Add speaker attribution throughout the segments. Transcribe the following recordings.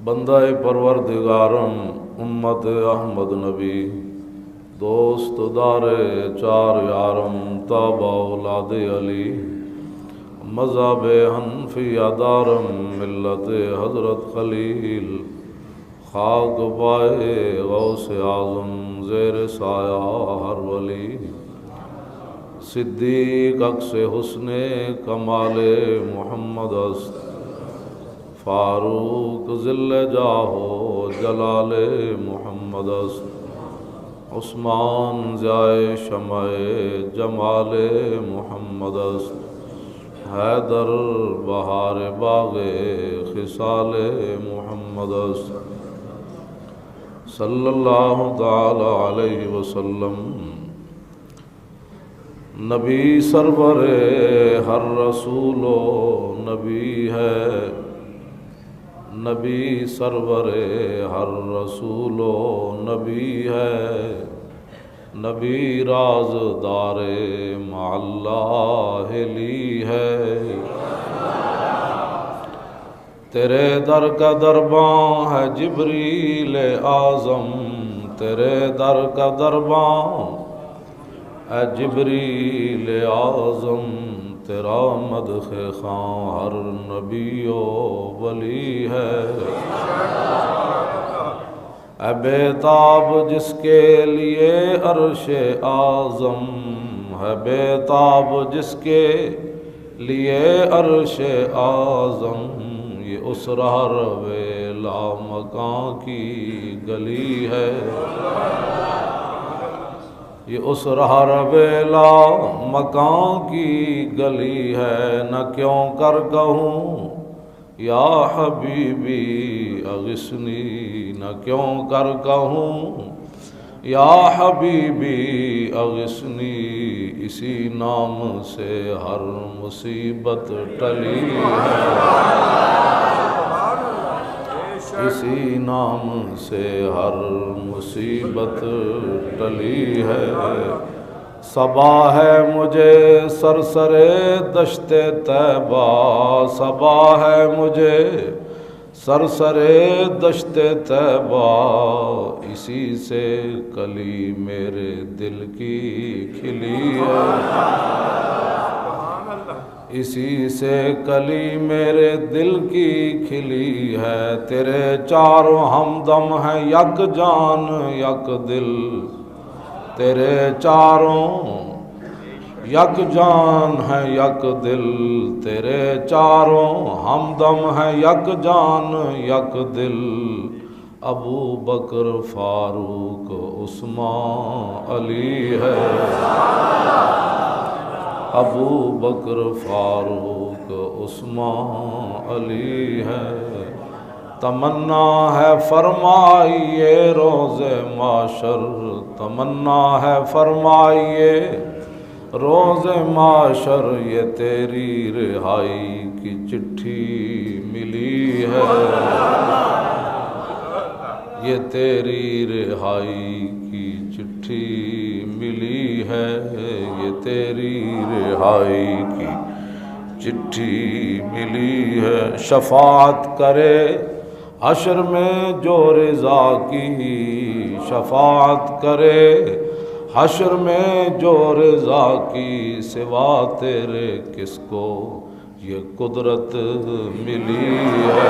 Speaker 1: بندہ پروردگارم امت احمد نبی دوست دار چار یارم تابع اولاد علی مذہب حنفیہ دارم ملت حضرت خلیل خاک پائے غوث اعظم زیر سایہ ہر ولی صدیق عکس حسن کمال محمد است فاروق ذل جاہ جلال محمد است عثمان ضیاء شمع جمال محمد است حیدر بہار باغ خصال محمد است صلی اللہ تعالی علیہ وسلم نبی سرور ہر رسول و نبی ہے نبی سرور ہر رسول و نبی ہے نبی رازدار مع اللہ لی ہے تیرے در کا درباں ہے جبریل اعظم تیرے در کا درباں ہے جبریل اعظم تیرا مدح خواں ہر نبی و ولی ہے اے بیتاب جس کے لیے عرش اعظم ہے بیتاب جس کے لیے عرش اعظم یہ اس رہروے لامکاں کی گلی ہے یہ اس رہروے لامکاں کی گلی ہے نہ کیوں کر کہوں یا حبیبی اغثنی نہ کیوں کر کہوں یا حبیبی اغثنی اسی نام سے ہر مصیبت ٹلی ہے اسی نام سے ہر مصیبت ٹلی ہے صبا ہے مجھے سرسر دشت طیبہ صبا ہے مجھے سرسر دشت طیبہ اسی سے کلی میرے دل کی کھلی ہے اسی سے کلی میرے دل کی کھلی ہے تیرے چاروں ہمدم ہیں یک جان یک دل تیرے چاروں یک جان ہے یک دل تیرے چاروں ہمدم ہیں یک جان یک دل ابو بکر فاروق عثمان علی ہے ابو بکر فاروق عثمان علی ہے تمنا ہے فرمائیے روز معاشر تمنا ہے فرمائیے روز معاشر یہ تیری رہائی کی چٹھی ملی ہے یہ تیری رہائی کی چٹھی ملی ہے یہ تیری رہائی کی چٹھی ملی ہے شفاعت کرے حشر میں جو رضا کی شفاعت کرے حشر میں جو رضا کی سوا تیرے کس کو یہ قدرت ملی ہے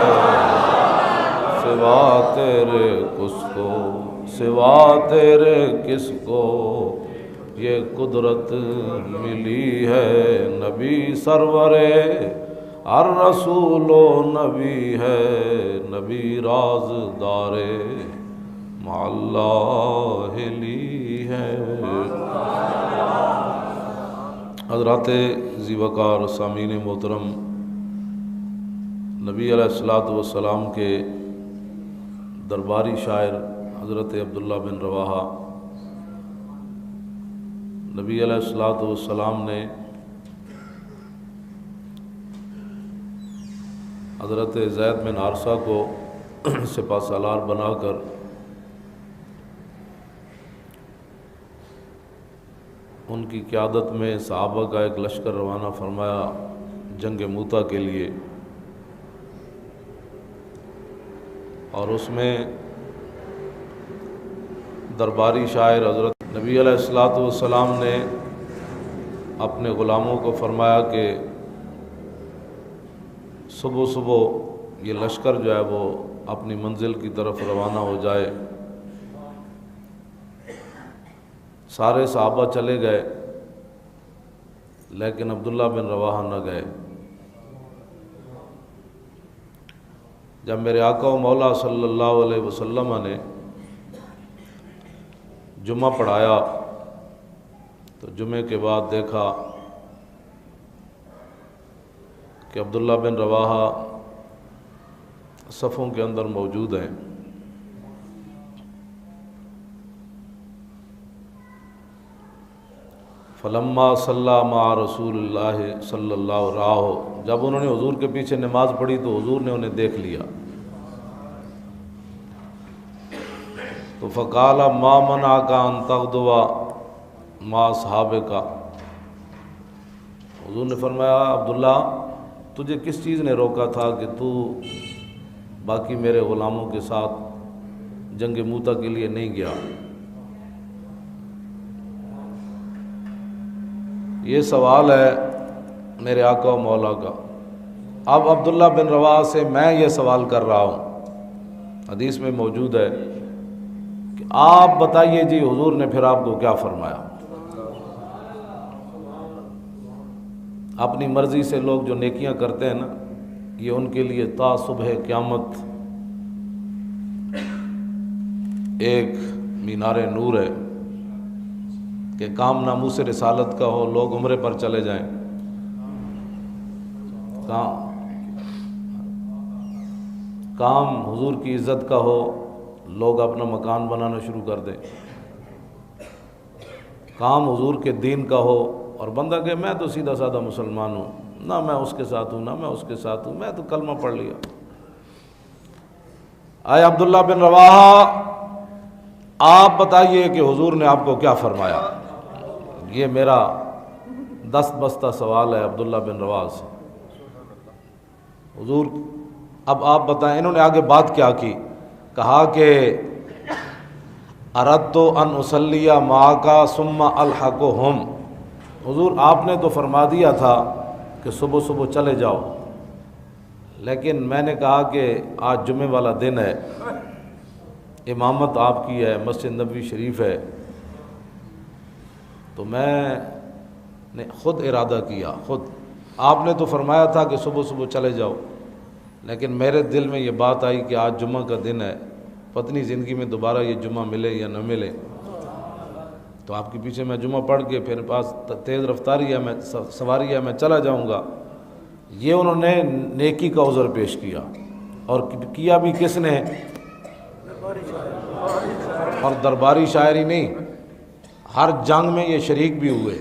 Speaker 1: سوا تیرے کس کو سوا تیرے کس کو یہ قدرت ملی ہے نبی سرور ہر رسول و نبی ہے نبی رازدار مع اللہ لی ہے حضرات ذی وقار سامعین محترم نبی علیہ السلام کے درباری شاعر حضرت عبداللہ بن رواحہ نبی علیہ السلام نے حضرت زید بن حارثہ کو سپہ سالار بنا کر ان کی قیادت میں صحابہ کا ایک لشکر روانہ فرمایا جنگ موتا کے لیے۔ اور اس میں درباری شاعر حضرت نبی علیہ الصلوۃ والسلام نے اپنے غلاموں کو فرمایا کہ صبح صبح یہ لشکر جو ہے وہ اپنی منزل کی طرف روانہ ہو جائے۔ سارے صحابہ چلے گئے لیکن عبداللہ بن رواحہ نہ گئے۔ جب میرے آقا و مولا صلی اللہ علیہ وسلم نے جمعہ پڑھایا تو جمعے کے بعد دیکھا کہ عبداللہ بن رواحہ صفوں کے اندر موجود ہیں۔ فلما صلی مع رسول اللہ صلی اللہ علیہ، جب انہوں نے حضور کے پیچھے نماز پڑھی تو حضور نے انہیں دیکھ لیا تو فقال ما منعک ان تغدو مع اصحابک، حضور نے فرمایا عبداللہ تجھے کس چیز نے روکا تھا کہ تو باقی میرے غلاموں کے ساتھ جنگ موتا کے لیے نہیں گیا؟ یہ سوال ہے میرے آقا و مولا کا۔ اب عبداللہ بن رواحہ سے میں یہ سوال کر رہا ہوں، حدیث میں موجود ہے کہ آپ بتائیے جی حضور نے پھر آپ کو کیا فرمایا؟ اپنی مرضی سے لوگ جو نیکیاں کرتے ہیں نا، یہ ان کے لیے تا صبح قیامت ایک مینار نور ہے کہ کام ناموس رسالت کا ہو، لوگ عمرے پر چلے جائیں، کام حضور کی عزت کا ہو، لوگ اپنا مکان بنانا شروع کر دیں، کام حضور کے دین کا ہو اور بندہ کہ میں تو سیدھا سادہ مسلمان ہوں، نہ میں اس کے ساتھ ہوں نہ میں اس کے ساتھ ہوں، میں تو کلمہ پڑھ لیا۔ آئے عبداللہ بن رواحہ آپ بتائیے کہ حضور نے آپ کو کیا فرمایا؟ یہ میرا دست بستہ سوال ہے عبداللہ بن رواحہ سے۔ حضور اب آپ بتائیں، انہوں نے آگے بات کیا کی؟ کہا کہ اردت ان اصلی معک ثم الحقہم، حضور آپ نے تو فرما دیا تھا کہ صبح صبح چلے جاؤ، لیکن میں نے کہا کہ آج جمعے والا دن ہے، امامت آپ کی ہے، مسجد نبوی شریف ہے، تو میں نے خود ارادہ کیا، خود آپ نے تو فرمایا تھا کہ صبح صبح چلے جاؤ، لیکن میرے دل میں یہ بات آئی کہ آج جمعہ کا دن ہے، پتنی زندگی میں دوبارہ یہ جمعہ ملے یا نہ ملے، تو آپ کے پیچھے میں جمعہ پڑھ کے پھر پاس تیز رفتاری ہے، میں سواری ہے، میں چلا جاؤں گا۔ یہ انہوں نے نیکی کا عذر پیش کیا، اور کیا بھی کس نے؟ اور درباری شاعری نہیں، ہر جنگ میں یہ شریک بھی ہوئے،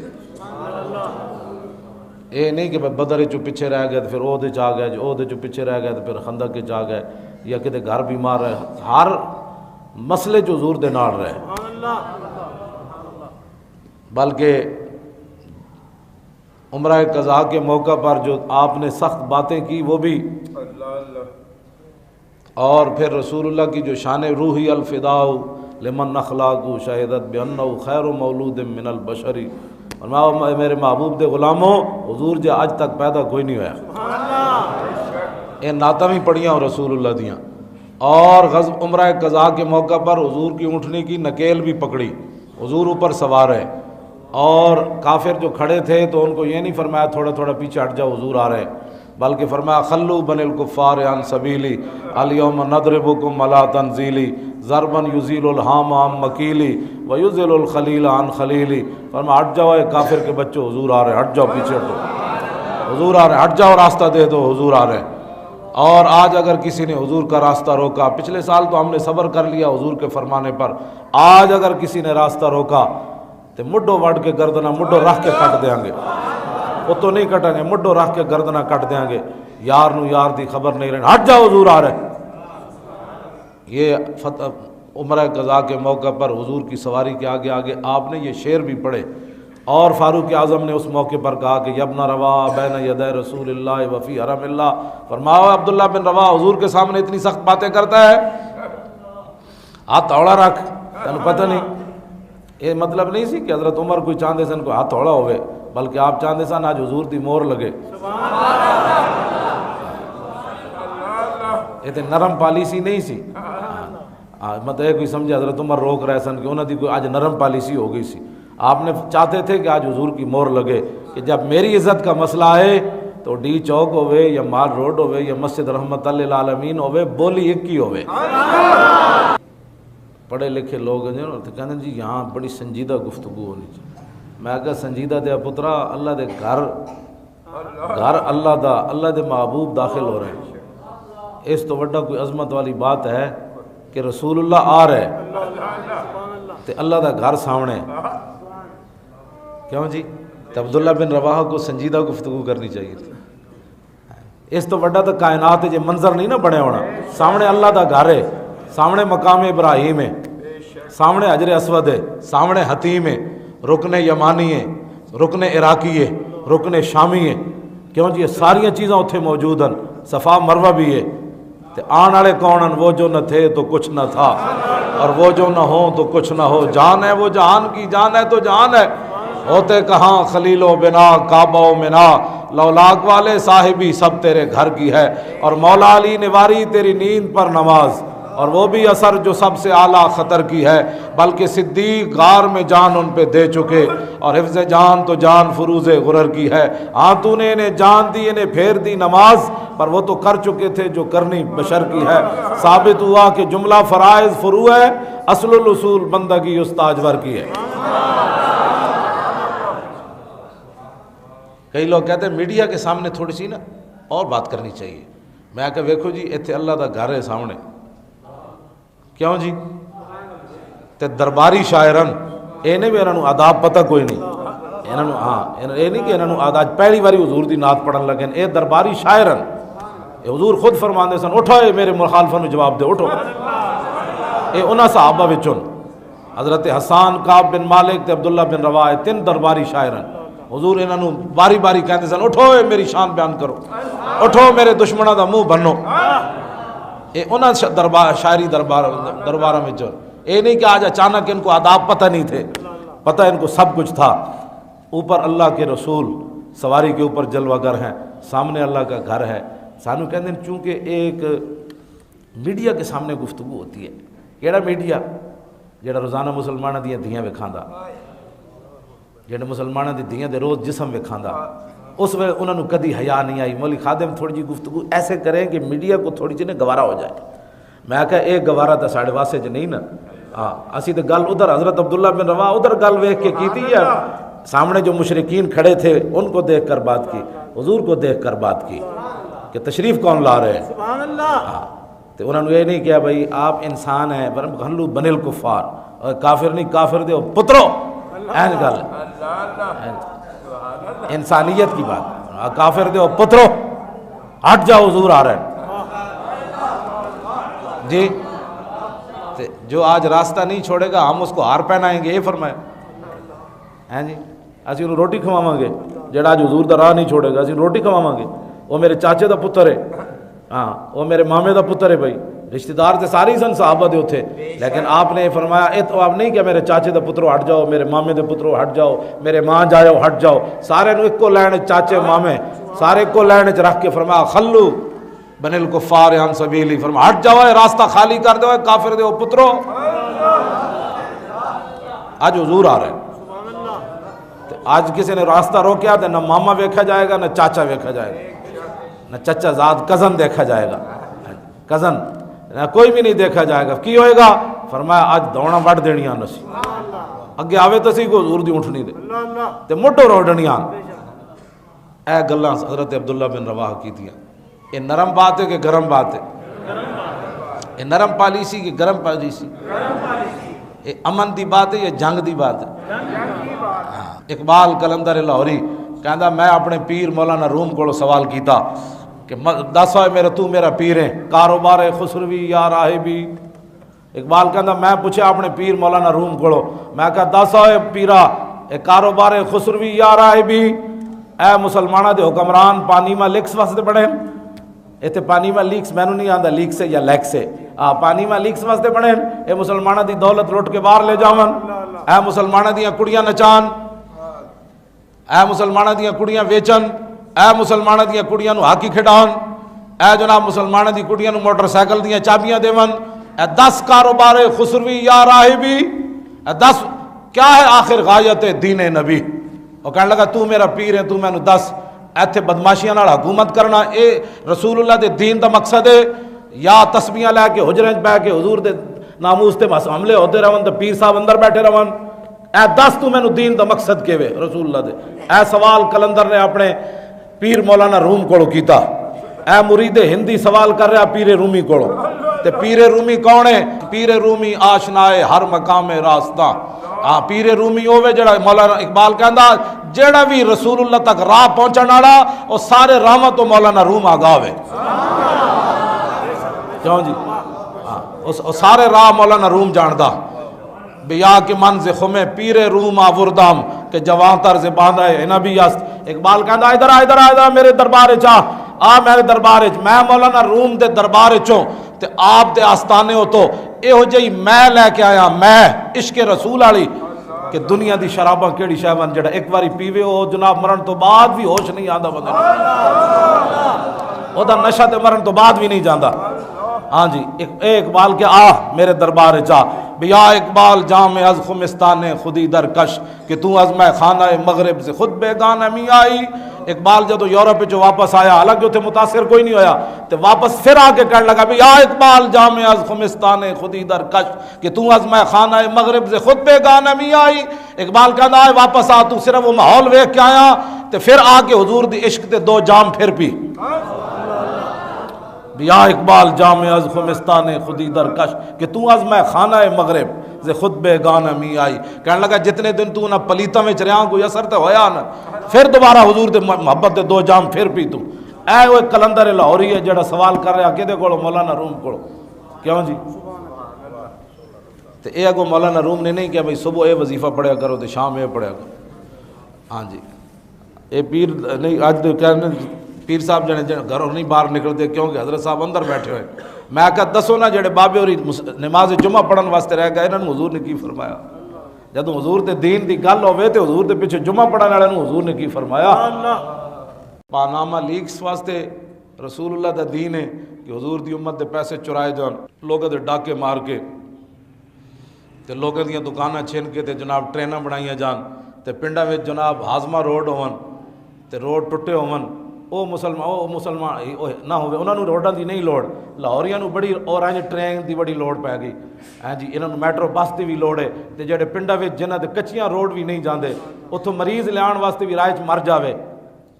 Speaker 1: یہ نہیں کہ بدر چو پیچھے رہ گئے تو پھر عہدے چ آ گئے، جو عہدے چو پیچھے رہ گئے تو پھر خندق چ آ گئے، یا کتے گھر بیمار رہے، ہر مسئلے جو حضور دے نال رہے، بلکہ عمرہ قضاء کے موقع پر جو آپ نے سخت باتیں کی وہ بھی، اور پھر رسول اللہ کی جو شان روحی الفداء لمن اخلاق شہدت بانہ خیر مولود من البشری، اور میرے محبوب دے غلاموں حضور جے آج تک پیدا کوئی نہیں ہوا، یہ نعتاں بھی پڑھیاں رسول اللہ دیاں، اور عمرہ قضاء کے موقع پر حضور کی اونٹنی کی نکیل بھی پکڑی، حضور اوپر سوار ہے، اور کافر جو کھڑے تھے تو ان کو یہ نہیں فرمایا تھوڑا تھوڑا پیچھے ہٹ جاؤ حضور آ رہے، بلکہ فرمایا خلو بن الکفار عن سبیلی الیوم نضربکم علی تنزیلی ضربا یزیل الحام عن مکیلی ویزل الخلیل عن خلیلی، فرمایا ہٹ جاؤ اے کافر کے بچوں، حضور آ رہے، ہٹ جاؤ پیچھے ہٹو، حضور آ رہے، ہٹ جاؤ راستہ دے دو، حضور آ رہے۔ اور آج اگر کسی نے حضور کا راستہ روکا، پچھلے سال تو ہم نے صبر کر لیا حضور کے فرمانے پر، آج اگر کسی نے راستہ روکا تو مڈو وڑ کے گردنا مڈو رکھ کے کٹ دیں گے، وہ تو نہیں کٹیں گے، مڈو رکھ کے گردنا کٹ دیں گے، یار نو یار دی خبر نہیں رہی، ہٹ جاؤ حضور آ رہے۔ یہ عمرہ قضاء کے موقع پر حضور کی سواری کے آگے آگے آپ نے یہ شعر بھی پڑھے، اور فاروق اعظم نے اس موقع پر کہا کہ یبن روا بین یدی رسول اللہ وفی حرم اللہ، فرمایا عبداللہ بن روا حضور کے سامنے اتنی سخت باتیں کرتا ہے، ہاتھ تھوڑا رکھ، تینوں پتہ نہیں۔ یہ مطلب نہیں سی کہ حضرت عمر کوئی چاہتے سن کو ہاتھ تھوڑا ہوئے، بلکہ آپ چاہتے سن آج حضور دی مور لگے۔ یہ تے نرم پالیسی نہیں سی، مطلب یہ کوئی سمجھے حضرت عمر روک رہے سن کہ انہوں دی کوئی آج نرم پالیسی ہو گئی سی۔ آپ نے چاہتے تھے کہ آج حضور کی مور لگے کہ جب میری عزت کا مسئلہ ہے تو ڈی چوک ہوئے یا مال روڈ ہوئے یا مسجد رحمت للعالمین ہوئے، بولی ایک ہی ہوئے۔ پڑھے لکھے لوگ ہیں جو کہتے ہیں جی یہاں بڑی سنجیدہ گفتگو ہونی چاہیے۔ میں کہا سنجیدہ دے پترا، اللہ دے گھر اللہ دا، اللہ دے محبوب داخل ہو رہے ہیں، اس تو بڑا کوئی عظمت والی بات ہے کہ رسول اللہ آ رہے تے اللہ دا گھر سامنے، کیوں جی؟ تو عبداللہ بن رواحہ کو سنجیدہ گفتگو کرنی چاہیے تھی۔ اس تو بڑا تو کائنات جو منظر نہیں نا بنے ہونا، سامنے اللہ دا گھر ہے، سامنے مقام ابراہیم ہے، سامنے حجر اسود ہے، سامنے حتیم ہے، رکن یمانی ہے، رکن عراقی ہے، رکن شامی ہے، کیوں جی یہ ساری چیزاں اتھے موجود ہیں، صفا مروہ بھی ہے۔ تے آن والے کون ہیں؟ وہ جو نہ تھے تو کچھ نہ تھا، اور وہ جو نہ ہوں تو کچھ نہ ہو، جان ہے وہ جہان کی، جان ہے تو جہان ہے، ہوتے کہاں خلیل و بنا کعبہ و منا، لولاک والے صاحبی سب تیرے گھر کی ہے، اور مولا علی نواری تیری نیند پر نماز، اور وہ بھی اثر جو سب سے اعلیٰ خطر کی ہے، بلکہ صدیق غار میں جان ان پہ دے چکے، اور حفظ جان تو جان فروز غرر کی ہے۔ ہاں تو نے انہیں جان دی، انہیں پھیر دی نماز، پر وہ تو کر چکے تھے جو کرنی بشر کی ہے۔ ثابت ہوا کہ جملہ فرائض فروع ہے، اصل الاصول بندگی استاجور کی ہے۔ کئی لوگ کہتے ہیں میڈیا کے سامنے تھوڑی سی نا اور بات کرنی چاہیے۔ میں کہا ویکھو جی اتنے اللہ دا گھر ہے سامنے، کیوں جی؟ تے درباری شاعرن انہیں بھی انہوں آداب پتہ کوئی نہیں، انہوں ہاں یہ نہیں کہ انہوں آداب پہلی باری حضور دی نعت پڑھن لگے، اے درباری شاعرن، حضور خود فرماندے سن اٹھو اے میرے مخالفوں جواب دے، اٹھو۔ اے انہاں صحابہ وچوں حضرت حسان، کعب بن مالک تے عبداللہ بن رواحہ، تین درباری شاعرن، حضور انہوں باری باری کہتے سن اٹھو اے میری شان بیان کرو، اٹھو میرے دشمنوں دا منہ بنو۔ اے انہاں شاعری دربارہ میں جو اے نہیں کہ آج اچانک ان کو آداب پتہ نہیں تھے، پتہ ان کو سب کچھ تھا۔ اوپر اللہ کے رسول سواری کے اوپر جلوہ گر ہیں، سامنے اللہ کا گھر ہے۔ سانو کہتے ہیں چونکہ ایک میڈیا کے سامنے گفتگو ہوتی ہے، کیڑا میڈیا؟ جیڑا روزانہ مسلمانوں دیاں دھیاں وکھاندا، جیڑے مسلمانوں دی دھیاں دے روز جسم وکھاندا، اس وقت انہوں نے کدی حیا نہیں آئی۔ مولوی خادم تھوڑی جی گفتگو ایسے کریں کہ میڈیا کو تھوڑی جی گوارا ہو جائے۔ میں کہا ایک گوارا تو ساڑھے واسے چ نہیں نا، ہاں اسی تو گل ادھر حضرت عبداللہ بن رواحہ ادھر گل ویکھ کے کیتی ہے، سامنے جو مشرکین کھڑے تھے ان کو دیکھ کر بات کی، حضور کو دیکھ کر بات کی کہ تشریف کون لا رہے ہیں۔ سبحان اللہ۔ تو انہوں نے یہ نہیں کیا بھائی آپ انسان ہیں، برم گھنلو بن الکفار، اور کافر نہیں، کافر دے پترو، این گل انسانیت کی بات، کافر دے پترو ہٹ جاؤ حضور آ رہے ہیں جی۔ جو آج راستہ نہیں چھوڑے گا ہم اس کو ہار پہنائیں گے، یہ فرمائے ہیں جی۔ اسی انہوں روٹی کھواواں گے، جڑا آج حضور دا راہ نہیں چھوڑے گا اسی روٹی کھواواں گے۔ وہ میرے چاچے دا پتر ہے، ہاں وہ میرے مامے دا پتر ہے، بھائی رشتہ دار تے ساری سن صحابہ دے تھے، لیکن آپ نے فرمایا اے تو آپ نہیں کہ میرے چاچے دا پترو ہٹ جاؤ، میرے مامے دے پترو ہٹ جاؤ، میرے ماں جاؤ ہٹ جاؤ، سارے نو ایک کو لین چاچے مامے سارے کو لین رکھ کے فرمایا خلو بن الکفار عن سبیلی، فرمایا ہٹ جاؤ راستہ خالی کر دو کافر دے پترو۔ آج حضور آ رہے ہیں، آج کسی نے راستہ روکیا تو نہ ماما ویکھا جائے گا، نہ چاچا ویکھا جائے گا، نہ چچا زاد کزن دیکھا جائے گا، کزن نہ کوئی بھی نہیں دیکھا جائے گا۔ کی ہوئے گا؟ فرمایا آج دوڑا وڈ دینیاں نسی، اگے آوے تو سی کو حضور دی اٹھنی دے تے موٹو روڈنیاں۔ اے گلاں حضرت عبداللہ بن رواحہ کی دیا۔ یہ نرم بات ہے کہ گرم بات ہے؟ یہ نرم پالیسی کہ گرم پالیسی؟ یہ امن دی بات ہے یا جنگ دی بات ہے؟ اقبال کلندر لاہوری کہندا میں اپنے پیر مولانا روم کو سوال کیتا کہ دس ہوئے میرا تو میرا پیر ہے، کاروبار خسروی یا راہبی۔ اقبال کہندا میں پوچھا اپنے پیر مولانا روم کو، میں کہا دس ہوئے پیرا ایک کاروبار خسروی یا راہبی اے مسلمانہ دے حکمران پانی میں لیکس واسطے بڑھیں ایتھے پانی میں لیکس مینوں نہیں آندا لیک سے یا لیک سے پانی میں لیکس واسطے بڑھیں اے مسلمانہ دی دولت لٹ کے باہر لے جاون اے مسلمانہ دیاں کڑیاں نچان اے مسلمانہ دیاں کڑیاں ویچن اے مسلمانہ دیاں کڑیاں نو ہاکی کھڈاون اے جناب مسلمانہ دی کڑیاں نو موٹر سائیکل دیاں چابیاں دیون اے 10 کاروبار خسروی یا راہبی اے 10 کیا ہے آخر غایت دین نبی وہ کہنے لگا تو میرا پیر ہے تو میں نو 10 ایتھے بدماشیاں نال حکومت کرنا اے رسول اللہ دے دین دا مقصد ہے یا تسبیحاں لے کے حجرے وچ بیٹھ کے حضور دے ناموس تے حملے ہوتے رہن تے پیر صاحب اندر بیٹھے رہن اے 10 تو مینوں دین دا مقصد کیوے رسول اللہ دے اے سوال کلندر نے اپنے پیر مولانا روم کولو کیتا اے مرید ہندی سوال کر رہا پیر رومی کولو تے پیر رومی کون ہے پیر رومی آشنائے ہر مقام راستہ پیر رومی ہوئے جڑا مولانا اقبال کہندا جڑا بھی رسول اللہ تک راہ پہنچن والا او سارے راہاں تو مولانا روم آگاہ ہوئے کیوں جی او سارے راہ مولانا روم جاندا بیا کے من سے خمے پیر روم آوردام کہ جوان تر سے باندھا ہے نبی است اقبال کہندا ادھر میرے دربار چا میرے دربار میں مولانا روم دے دربار چوں تے آپ دے آستانے ہو تو اے ہو جئی میں لے کے آیا میں عشق رسول والی کہ دنیا دی شراباں کیڑی شے ون جڑا ایک واری پیوے ہو جناب مرن تو بعد بھی ہوش نہیں آندا بندے او دا نشہ تے مرن تو بعد بھی نہیں جاندا ہاں جی اے اقبال کے میرے دربار چا بیا اقبال جام از خمستان خودی در کش کہ تو از میں خانہ مغرب سے خود بیگانہ می آئی اقبال جدو یورپ جو واپس آیا حالانکہ اتنے متاثر کوئی نہیں ہویا تو واپس پھر آ کے کہنے لگا بھی یا اقبال جام از خمستان خودی در کش کہ تو از میں خانہ مغرب سے خود بیگانہ می آئی اقبال کہنا ہے واپس آ تو صرف وہ ماحول ویکھ کے آیا تو پھر آ کے حضور دی عشق تے 2 جام پھر پی یا اقبال جام از خمستان خودی در کش کہ تو از میں خانہ مغرب سے خود بیگانہ می آئی کہنے لگا جتنے دن تو نہ پلیتا میں چریاں کوئی اثر تے ہویا نہ پھر دوبارہ حضور دے محبت دے 2 جام پھر پی تو اے وہ کلندر لاہوری ہے جڑا سوال کر رہا کدے کولو مولانا روم کولو کیوں جی تے اے اگو مولانا روم نے نہیں کہا بھئی صبح اے وظیفہ پڑھیا کرو تے شام اے پڑھیا کرو ہاں جی اے پیر نہیں آج تو کہنے پیر صاحب جنے گھروں نہیں باہر نکلتے کیونکہ حضرت صاحب اندر بیٹھے ہوئے میں کہا دسو نا جڑے بابے ہوری نماز جمعہ پڑھن واسطے رہ گئے انہوں حضور نے کی فرمایا جدوں حضور دے دین دی گل ہوئے تے حضور دے پیچھے جمعہ پڑھن والے حضور نے کی فرمایا پانامہ لیکس واسطے رسول اللہ دا دین ہے کہ حضور دی امت دے پیسے چرائے جان لوگوں دے ڈاکے مار کے تے لوگوں دیاں دکاناں چھین کے تے جناب ٹریناں بنائیاں جان تے پنڈاں وچ جناب ہاضمہ روڈ ہون تے روڈ ٹٹے ہون او مسلمان نہ ہوئے انہوں نے روڈاں دی نہیں لوڑ لاہوریاں نو بڑی اور ٹرین دی بڑی لوڑ پی گئی ہاں جی انہوں نے میٹرو بس دی بھی لوڑ ہے تے جڑے پنڈاں وچ جنہاں دے کچیاں روڈ بھی نہیں جاندے اتھوں مریض لیان واسطے بھی راہ مر جاوے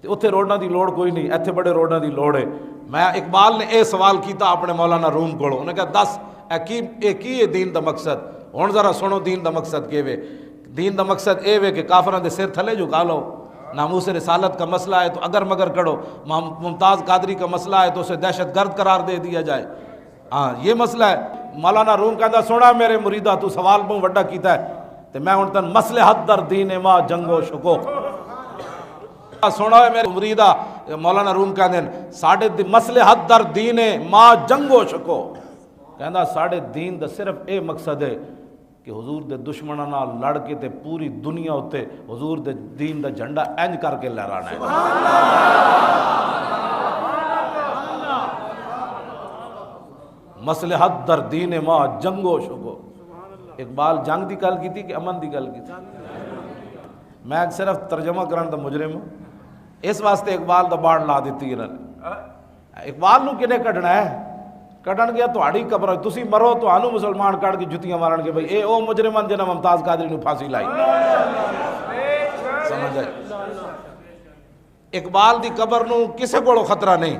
Speaker 1: تے اتھے روڈاں دی لوڑ کوئی نہیں ایتھے بڑے روڈاں دی لوڑ ہے میں اقبال نے اے سوال کیتا اپنے مولانا روم کولو انہوں نے کہا 10 اے کی ہے دین دا مقصد ہن ذرا سنو دین دا مقصد کیوے دین دا مقصد اے وے کہ کافراں دے سر تھلے جھکا لو ناموس رسالت کا مسئلہ ہے تو اگر مگر کرو ممتاز قادری کا مسئلہ ہے تو اسے دہشت گرد قرار دے دیا جائے ہاں یہ مسئلہ ہے مولانا روم کہتا سونا میرے مریدہ تو سوال بہت وڈا کیتا ہے تو میں ان تن مصلحت در دین ما جنگ و شکو سونا ہے میرے مریدہ مولانا روم کہتے ہیں ساڑھے مصلحت در دین ما جنگ و شکو کہتا ساڑھے دین دا صرف اے مقصد ہے کہ حضور دے دشمنوں نال لڑ کے تے پوری دنیا ہوتے حضور دے دین دا جھنڈا انج کر کے لہرانا ہے مصلحت در دین ما جنگ و شکو اقبال جنگ دی گل کیتی کہ امن دی گل کیتی میں صرف ترجمہ کرن دا مجرم ہوں اس واسطے اقبال دا باڑ لا دیتی اقبال نو کنے کڈنا ہے کٹن گیا تو آڑی قبر تسی مرو تو آنو مسلمان کٹ کے جتیاں مارن کے بھئی اے او مجرمان جنہ ممتاز قادری نو پھانسی لائی سمجھ آئے اقبال دی قبر نو کسے کوڑو خطرہ نہیں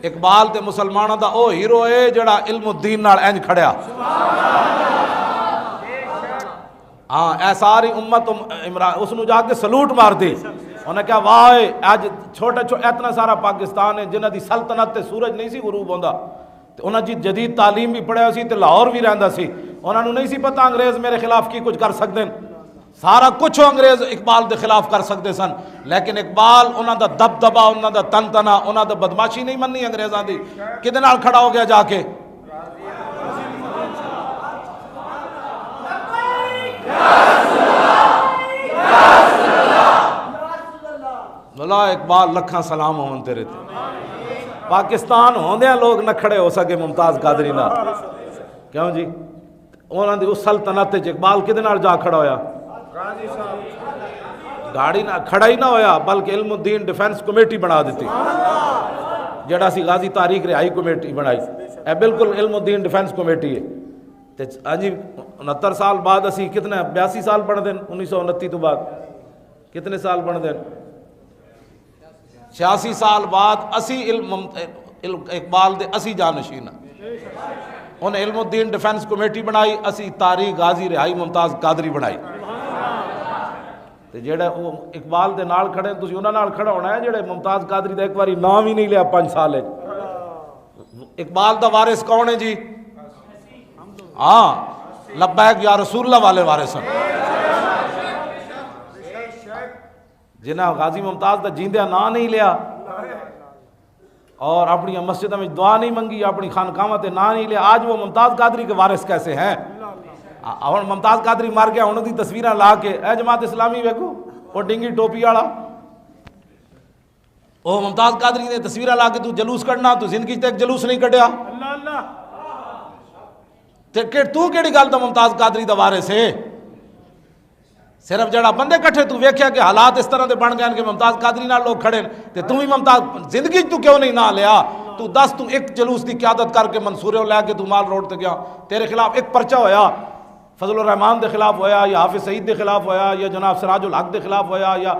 Speaker 1: اقبال تے مسلمانہ دا او ہیرو ہے جڑا علم الدین نال اینج کھڑیا ہاں اے ساری امت عمران اس نو جا کے سلوٹ مار دی انہیں کہا واہ آج چھوٹے اتنا سارا پاکستان ہے جنہ دی سلطنت تے سورج نہیں سی غروب ہوندا انہوں جی جدید تعلیم بھی پڑھیا سی تے لاہور بھی رہندا سی انہوں نے نہیں سی پتہ انگریز میرے خلاف کی کچھ کر سکتے ہیں سارا کچھ انگریز اقبال دے خلاف کر سکتے سن، لیکن اقبال انہاں دا دبدبا، انہاں دا تنتنا، انہاں دا بدماشی نہیں مننی انگریزاں دی۔ کدے نال کھڑا ہو گیا جا کے؟ بلا اقبال لکھاں سلام ہون تیرے تے۔ پاکستان ہوندیاں لوگ نہ کھڑے ہو سکے ممتاز قادری نال، کیوں جی؟ انہاں دی اس سلطنت وچ اقبال کدے نال جا کھڑا ہویا؟ گاڑی نہ کھڑا ہی نہ ہویا، بلکہ علم الدین ڈیفنس کمیٹی بنا دیتی، جڑا سی غازی تاریخ رہائی کمیٹی بنائی، اے بالکل علم الدین ڈیفنس کمیٹی ہے۔ تے جی 69 سال بعد اسی کتنے 82 سال بن دین 1929 تو بعد کتنے سال بن دین 86 سال بعد اسی علم اقبال دے اسی جانشین انہیں علم الدین ڈیفنس کمیٹی بنائی، اسی تاریخ غازی رہائی ممتاز قادری بنائی۔ تے جڑے وہ اقبال دے نال کھڑے تسی انہاں نال کھڑا ہونا ہے جڑے ممتاز قادری دا ایک باری نام ہی نہیں لیا 5 سال ہے۔ اقبال دا وارث کون ہے جی؟ ہاں لبیک یا رسول اللہ والے وارث ہیں، جنہاں غازی ممتاز دا جیندیا نا نہیں لیا اور اپنی مسجد میں دعا نہیں منگی، اپنی خانقاہاں تے نا نہیں لیا، آج وہ ممتاز قادری کے وارث کیسے ہیں؟ اور ممتاز قادری مار گیا انہوں دی تصویریں لا کے، اے جماعت اسلامی ویکھو وہ ڈنگی ٹوپی والا، وہ ممتاز قادری نے تصویریں لا کے تو جلوس کرنا، تو زندگی تے ایک جلوس نہیں کٹیا، تو کیڑی گل دا ممتاز قادری دا وارث ہے؟ صرف جڑا بندے کٹھے تو ویکھیا کہ حالات اس طرح دے بن گئے کہ ممتاز قادری نال لوگ کھڑے تے تم ہی ممتاز زندگی تو کیوں نہیں نہ لیا؟ تو دس تو ایک جلوس دی قیادت کر کے منصورے لے کے تو مال روڈ تے گیا، تیرے خلاف ایک پرچہ ہویا، فضل الرحمان دے خلاف ہویا یا حافظ سعید دے خلاف ہویا یا جناب سراج الحق دے خلاف ہویا یا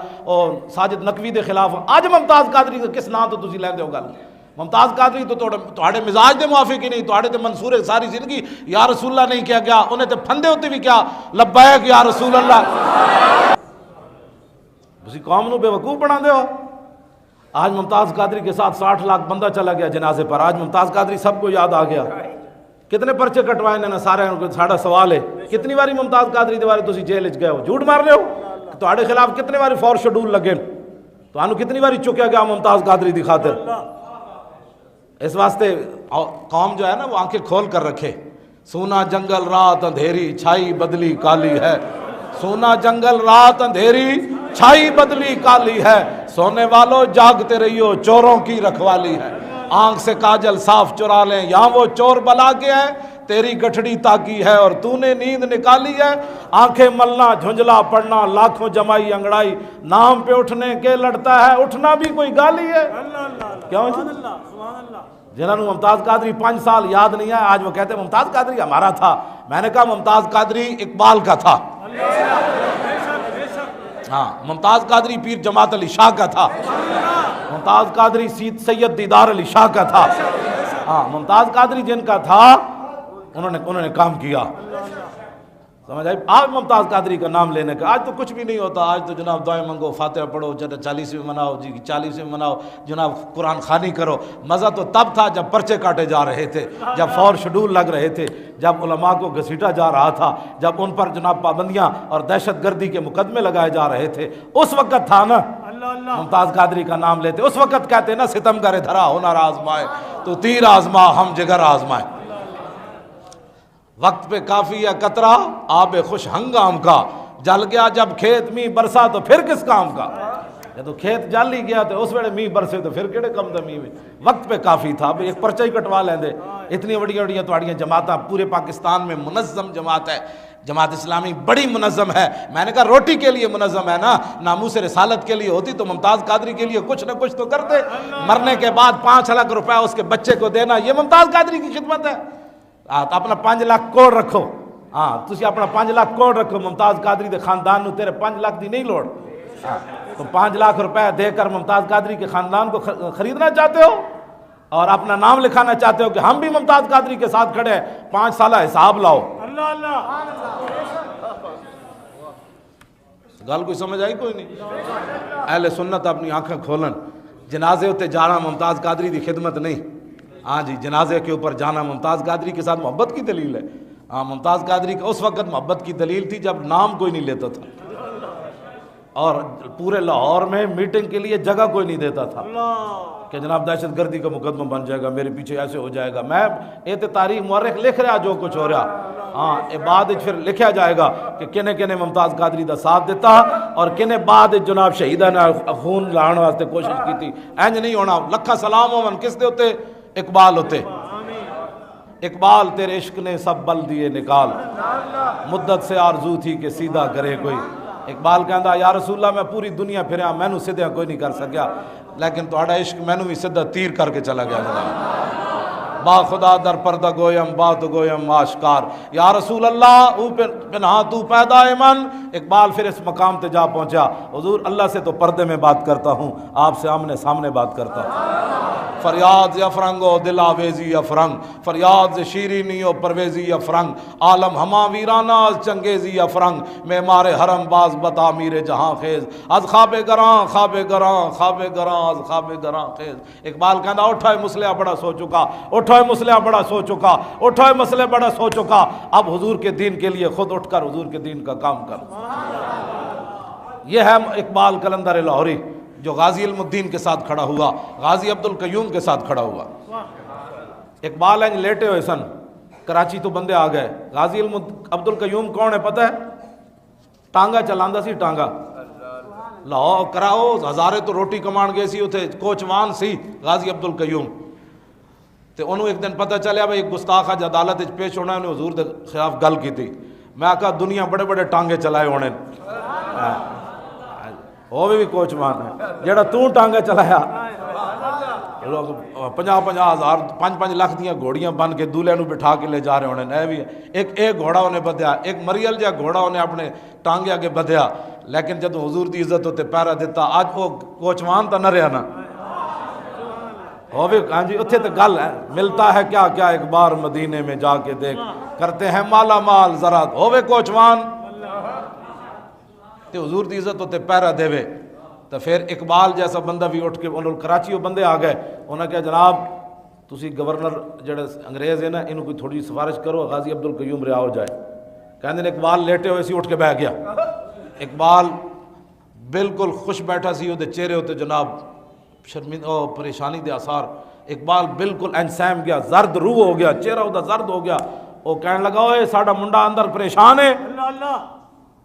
Speaker 1: ساجد نقوی دے خلاف، اج ممتاز قادری دا کس نام تو تسی لیندے ہو گل؟ ممتاز قادری تو تہاڈے مزاج دے موافق ہی نہیں، تہاڈے تے منصورے ساری زندگی یا رسول اللہ نہیں کیا گیا، انہیں تے پھندے ہوتے بھی کیا لبیک یا رسول اللہ، تسی قوم نو بے وقوف بنا دے ہو۔ آج ممتاز قادری کے ساتھ 60 لاکھ بندہ چلا گیا جنازے پر، آج ممتاز قادری سب کو یاد آ گیا، کتنے پرچے کٹوائے نے سارے، ساڑا سوال ہے کتنی باری ممتاز قادری دے بارے تسی جیل وچ گئے ہو؟ جھوٹ مار رہے ہو؟ تہاڈے خلاف کتنے باری فور شیڈول لگے، تانوں کتنی باری چکیا گیا ممتاز قادری دی خاطر؟ اس واسطے قوم جو ہے نا وہ آنکھیں کھول کر رکھے، سونا جنگل رات اندھیری چھائی بدلی کالی ہے، سونا جنگل رات اندھیری چھائی بدلی کالی ہے، سونے والوں جاگتے رہیو چوروں کی رکھوالی ہے، آنکھ سے کاجل صاف چرا لیں یہاں وہ چور بلا کے ہے، تیری گٹھڑی تاکی ہے اور تو نے نیند نکالی ہے، آنکھیں ملنا جھنجلا پڑنا لاکھوں جمائی انگڑائی، نام پہ اٹھنے کے لڑتا ہے اٹھنا بھی کوئی گالی ہے، کیوں جی؟ جنہوں نے ممتاز قادری 5 سال یاد نہیں ہے، آج وہ کہتے ہیں ممتاز قادری ہمارا تھا، میں نے کہا ممتاز قادری اقبال کا تھا، ہاں ممتاز قادری پیر جماعت علی شاہ کا تھا، ممتاز قادری سید دیدار علی شاہ کا تھا، ہاں ممتاز قادری جن کا تھا انہوں نے کام کیا، سمجھ آئی؟ آج ممتاز قادری کا نام لینے کا آج تو کچھ بھی نہیں ہوتا، آج تو جناب دعائیں منگو، فاتحہ پڑھو، 40ویں مناؤ جی 40ویں مناؤ، جناب قرآن خوانی کرو۔ مزہ تو تب تھا جب پرچے کاٹے جا رہے تھے، جب فور شیڈول لگ رہے تھے، جب علماء کو گھسیٹا جا رہا تھا، جب ان پر جناب پابندیاں اور دہشت گردی کے مقدمے لگائے جا رہے تھے، اس وقت تھا نا ممتاز قادری کا نام لیتے، اس وقت کہتے نا ستم کرے دھرا ہنر آزمائے تو تیر آزما ہم جگر آزمائے، وقت پہ کافی ہے قطرہ آب خوش ہنگام کا، جل گیا جب کھیت می برسا تو پھر کس کام کا، جب تو کھیت جل ہی گیا تو اس ویلے می برسے تو پھر کیڑے کم دا می میں، وقت پہ کافی تھا، ایک پرچہ ہی کٹوا لیں دے، اتنی بڑی بڑی تواڑیاں جماعتاں پورے پاکستان میں منظم جماعت ہے، جماعت اسلامی بڑی منظم ہے، میں نے کہا روٹی کے لیے منظم ہے نا، ناموس رسالت کے لیے ہوتی تو ممتاز قادری کے لیے کچھ نہ کچھ تو کرتے، مرنے کے بعد 5 لاکھ روپے اس کے بچے کو دینا یہ ممتاز قادری کی خدمت ہے، تو اپنا 5 لاکھ کوڑ رکھو، ہاں تسی اپنا 5 لاکھ کوڑ رکھو، ممتاز قادری دے خاندان نو تیرے 5 لاکھ دی نہیں لوڑ، تو 5 لاکھ روپے دے کر ممتاز قادری کے خاندان کو خریدنا چاہتے ہو اور اپنا نام لکھانا چاہتے ہو کہ ہم بھی ممتاز قادری کے ساتھ کھڑے ہیں، 5 سالہ حساب لاؤ۔ گل کوئی سمجھ آئی؟ کوئی نہیں؟ اہل سنت اپنی آنکھیں کھولن، جنازے ہوتے جانا ممتاز قادری دی خدمت نہیں، ہاں جی جنازے کے اوپر جانا ممتاز قادری کے ساتھ محبت کی دلیل ہے، ہاں ممتاز قادری کا اس وقت محبت کی دلیل تھی جب نام کوئی نہیں لیتا تھا، اور پورے لاہور میں میٹنگ کے لیے جگہ کوئی نہیں دیتا تھا کہ جناب دہشت گردی کا مقدمہ بن جائے گا، میرے پیچھے ایسے ہو جائے گا. میں ایک تاریخ مورخ لکھ رہا جو کچھ ہو رہا، ہاں بعد پھر لکھا جائے گا کہ کنے کنے ممتاز قادری دا ساتھ دیتا اور کنے بعد جناب شہیدہ نے خون لاؤن واسطے کوشش کی تھی. اینج نہیں ہونا. لکھا سلام ہو کس دے ہوتے؟ اقبال ہوتے. اقبال تیرے عشق نے سب بل دیے نکال، مدت سے آرزو تھی کہ سیدھا کرے کوئی. اقبال کہندا یا رسول اللہ میں پوری دنیا پھریا، مینوں سیدھا کوئی نہیں کر سکیا، لیکن تہاڈا عشق مینوں بھی سیدھا تیر کر کے چلا گیا. جناب با خدا در پردہ گویم بات گویم آشکار، یا رسول اللہ او پنہاں تو پیدا ہے من. اقبال پھر اس مقام تے جا پہنچا، حضور اللہ سے تو پردے میں بات کرتا ہوں، آپ سے آمنے سامنے بات کرتا ہوں. فریاد ز افرنگ و دل آویزی افرنگ، فریاد ز شیرینی و پرویزی افرنگ، عالم ہما ویرانہ از چنگیزی افرنگ، معمار حرم باز بتا میر جہاں خیز، از خواب گراں خواب گراں خواب گراں از خواب گراں خیز. اقبال کہنا اٹھائے مسئلہ بڑا سو چکا، اٹھائے مسئلہ بڑا سو چکا، اٹھائے مسئلہ بڑا سو چکا، اب حضور کے دین کے لیے خود اٹھ کر حضور کے دین کا کام کر. یہ ہے اقبال قلندر لاہوری جو غازی علم الدین کے ساتھ کھڑا ہوا، غازی عبد القیوم کے ساتھ کھڑا ہوا. اقبال ہیں لیٹے ہوئے سن، کراچی تو بندے آ گئے. غازی علم عبد القیوم کون ہے پتہ ہے؟ ٹانگا چلاندا سی. ٹانگا لاہور کراؤ ہزارے تو روٹی کمان گئے سی، اتنے کوچوان سی غازی عبد القیوم. تو انہوں ایک دن پتہ چلیا بھائی ایک گستاخ اج عدالت پیش ہونا، انہیں حضور دے خلاف گل کی تھی. میں کہا دنیا بڑے بڑے ٹانگے چلائے ہونے، وہ بھی کوچوان ہے جڑا تو ٹانگا چلایا. لوگ 50,000 5 لاکھ دیاں گھوڑیاں بن کے دولہے نو بٹھا کے لے جا رہے ہونے. اے بھی ایک گھوڑا انہیں بدھیا، ایک مریل جا گھوڑا انہیں اپنے ٹانگے آگے بدھیا، لیکن جب حضور دی عزت ہوتے پیرا دیتا. آج وہ کوچوان تو نہ رہا نا، وہ بھی ہاں جی اتھے تو گل ہے. ملتا ہے کیا کیا ایک بار مدینے میں جا کے دیکھ، کرتے ہیں مالا مال ذرا ہووے کوچوان. تے حضور دی عزت ہوتے پیرا دے وے. تو پھر اقبال جیسا بندہ بھی اٹھ کے انہوں کراچی وہ بندے آ گئے، انہوں نے کہا جناب تسی گورنر جڑے انگریز ہیں نا انہوں کوئی تھوڑی سفارش کرو غازی عبد القیوم رہا ہو جائے. کہنے اقبال لیٹے ہوئے سی اٹھ کے بیٹھ گیا. اقبال بالکل خوش بیٹھا سی، وہ چہرے ہوتے جناب شرمندہ پریشانی دے آثار. اقبال بالکل انسیم گیا، زرد روح ہو گیا، چہرہ وہ زرد ہو گیا. وہ کہنے لگا اوے ساڈا منڈا اندر پریشان ہے،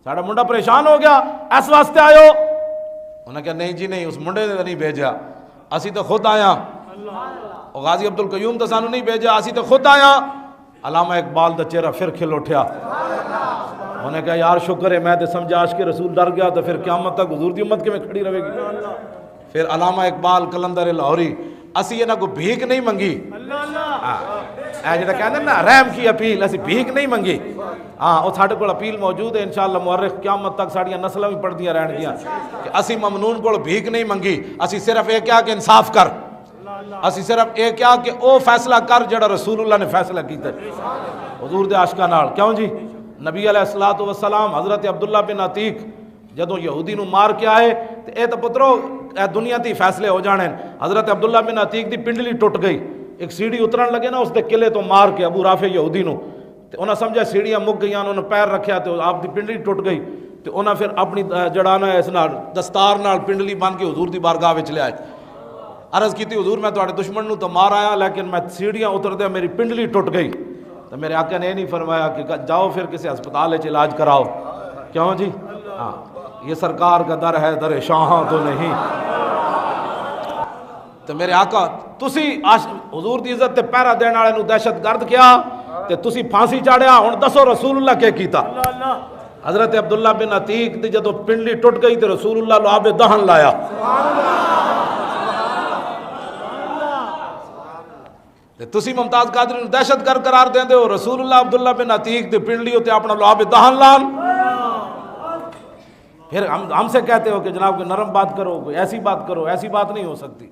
Speaker 1: ساڈا منڈا پریشان ہو گیا، اس واسطے آئے ہو؟ انہوں نے کہا نہیں جی نہیں، اس منڈے نے نہیں بھیجا، اسی تو خود آیا. غازی عبد القیوم تو سانو نہیں بھیجا، اسی تو خود آیا. علامہ اقبال دا چہرہ پھر کھل اٹھیا. انہوں نے کہا یار شکر ہے، میں تو سمجھا عاشق رسول ڈر گیا، تو پھر قیامت تک حضور دی امت کے میں کھڑی رہے گی. پھر علامہ اقبال قلندر لاہوری اسی یہ نہ کو بھیک نہیں منگی، اے جڑا کہندے نا رحم کی اپیل، اسی بھیک نہیں منگی. ہاں وہ ساڈے کول اپیل موجود ہے، انشاءاللہ مورخ قیامت تک ساڈیاں نسلاں بھی پڑھدیاں رہن گیاں کہ اسی ممنون کول بھیک نہیں منگی. اسی صرف یہ کیا کہ انصاف کر، اسی صرف یہ کیا کہ او فیصلہ کر جڑا رسول اللہ نے فیصلہ کیتا حضور دے عاشقاں نال. کیوں جی نبی علیہ الصلوۃ والسلام حضرت عبداللہ بن عتیق جدوں یہودی نو مار کے آئے تے اے تے پترو اے دنیا تی فیصلے ہو جانے. حضرت عبداللہ بن عتیق دی پنڈلی ٹوٹ گئی، ایک سیڑھی اترن لگے نا اس دے قلعے تو مار کے ابو رافع یہودی نو، تے انہاں سمجھا سیڑھیاں مک گئیاں، انہوں نے پیر رکھیا تے آپ دی پنڈلی ٹوٹ گئی. تے انہاں پھر اپنی جڑانا اس نال دستار نال پنڈلی بن کے حضور دی بارگاہ وچ لے آئے. عرض کیتی حضور میں تہاڈے دشمن نو تو مار آیا، لیکن میں سیڑھیاں اتردے میری پنڈلی ٹوٹ گئی. تو میرے آقا نے یہ نہیں فرمایا کہ جاؤ پھر کسی ہسپتال وچ علاج کراؤ. کیوں جی ہاں یہ سرکار کا در ہے، در شاہاں تو نہیں. تو میرے آقا تسی حضور دی عزت تے پیرا دین والے نو دہشت گرد کیا تے تسی پھانسی چاڑیا. ہن دسو رسول اللہ کیا کیتا؟ حضرت عبداللہ بن عتیق دی جدو پنڈلی ٹوٹ گئی تے رسول اللہ لو آب دہن لایا. تسی ممتاز قادری نو دہشت گرد قرار دیندے ہو، رسول اللہ عبداللہ بن عتیق دی پنڈلی ہوتے اپنا لو آب دہن لان. پھر ہم سے کہتے ہو کہ جناب کوئی نرم بات کرو، کوئی ایسی بات کرو. ایسی بات نہیں ہو سکتی.